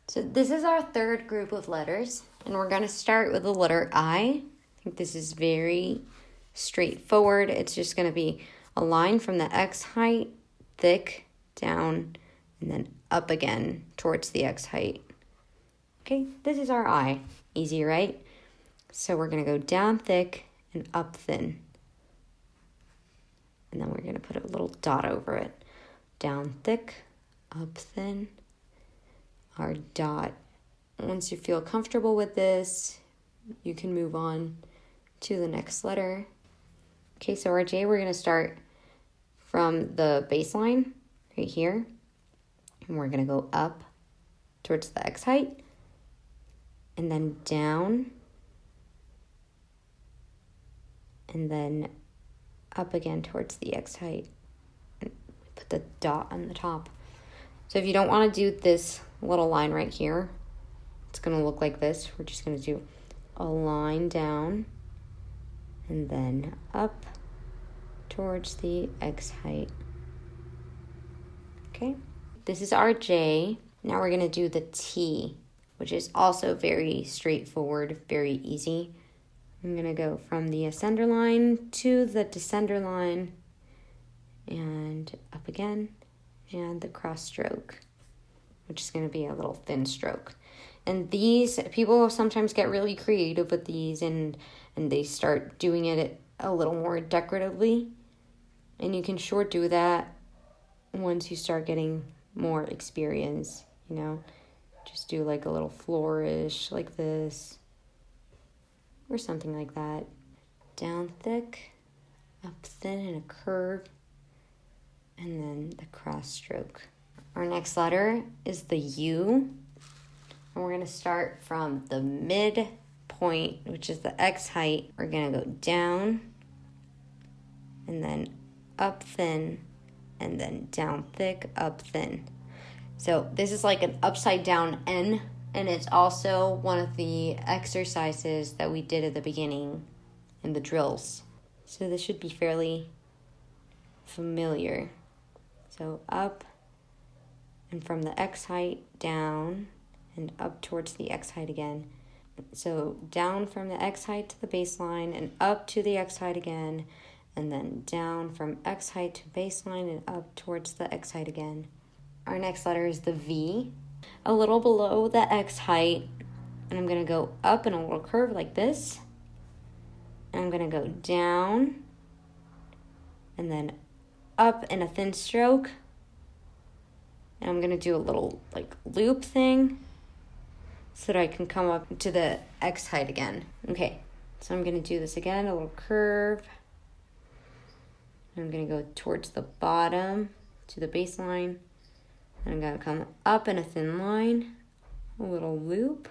So this is our third group of letters, and we're going to start with the letter I. I think this is very straightforward. It's just going to be a line from the X height, thick, down, and then up again towards the X height. Okay, this is our I. Easy, right? So we're going to go down thick and up thin. And then we're going to put a little dot over it. Down thick, up thin. Our dot. Once you feel comfortable with this, you can move on to the next letter. Okay, so our J, we're going to start from the baseline right here. And we're going to go up towards the X height. And then down. And then up again towards the X height. And put the dot on the top. So if you don't want to do this little line right here, it's going to look like this. We're just going to do a line down and then up towards the X height. Okay, this is our J. Now we're going to do the T, which is also very straightforward, very easy. I'm going to go from the ascender line to the descender line and up again, and the cross stroke, which is going to be a little thin stroke. And these, people sometimes get really creative with these and they start doing it a little more decoratively. And you can sure do that once you start getting more experience, you know. Just do like a little flourish like this or something like that. Down thick, up thin in a curve, and then the cross stroke. Our next letter is the U. And we're going to start from the mid point, which is the X height. We're going to go down and then up thin and then down thick, up thin. So this is like an upside down N, and it's also one of the exercises that we did at the beginning in the drills. So this should be fairly familiar. So up and from the X height down and up towards the X height again. So down from the X height to the baseline and up to the X height again, and then down from X height to baseline and up towards the X height again. Our next letter is the V. A little below the X height, and I'm going to go up in a little curve like this. And I'm going to go down and then up in a thin stroke. And I'm going to do a little like loop thing so that I can come up to the X height again. Okay, so I'm going to do this again, a little curve. I'm going to go towards the bottom to the baseline. And I'm going to come up in a thin line, a little loop,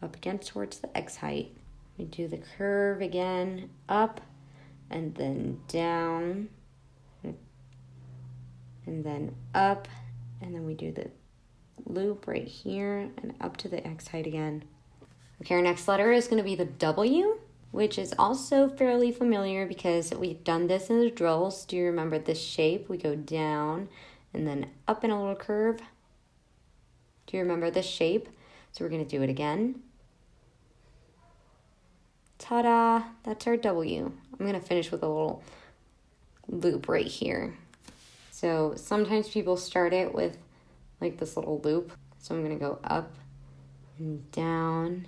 up again towards the X height. We do the curve again, up and then down, and then up, and then we do the loop right here and up to the X height again. Okay, our next letter is going to be the W, which is also fairly familiar because we've done this in the drills. Do you remember this shape? We go down and then up in a little curve. Do you remember this shape? So we're going to do it again. Ta-da! That's our W. I'm going to finish with a little loop right here. So sometimes people start it with like this little loop. So I'm going to go up and down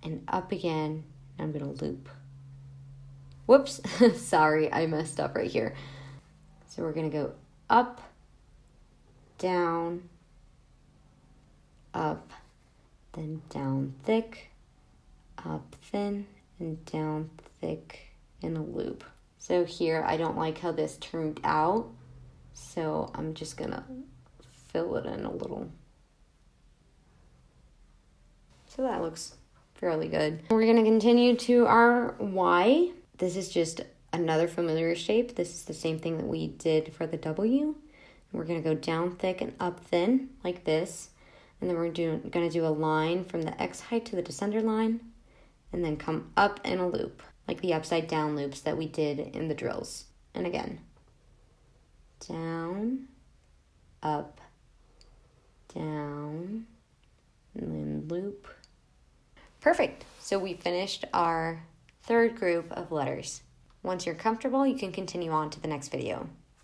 and up again. And I'm going to loop. Whoops. Sorry, I messed up right here. So we're going to go up, down, up, then down thick, up thin, and down thick in a loop. So here, I don't like how this turned out, so I'm just gonna fill it in a little. So that looks fairly good. We're gonna continue to our Y. This is just another familiar shape. This is the same thing that we did for the W. We're gonna go down thick and up thin, like this. And then we're gonna do a line from the X height to the descender line, and then come up in a loop, like the upside down loops that we did in the drills. And again, down, up, down, loop. Perfect. So we finished our third group of letters. Once you're comfortable, you can continue on to the next video.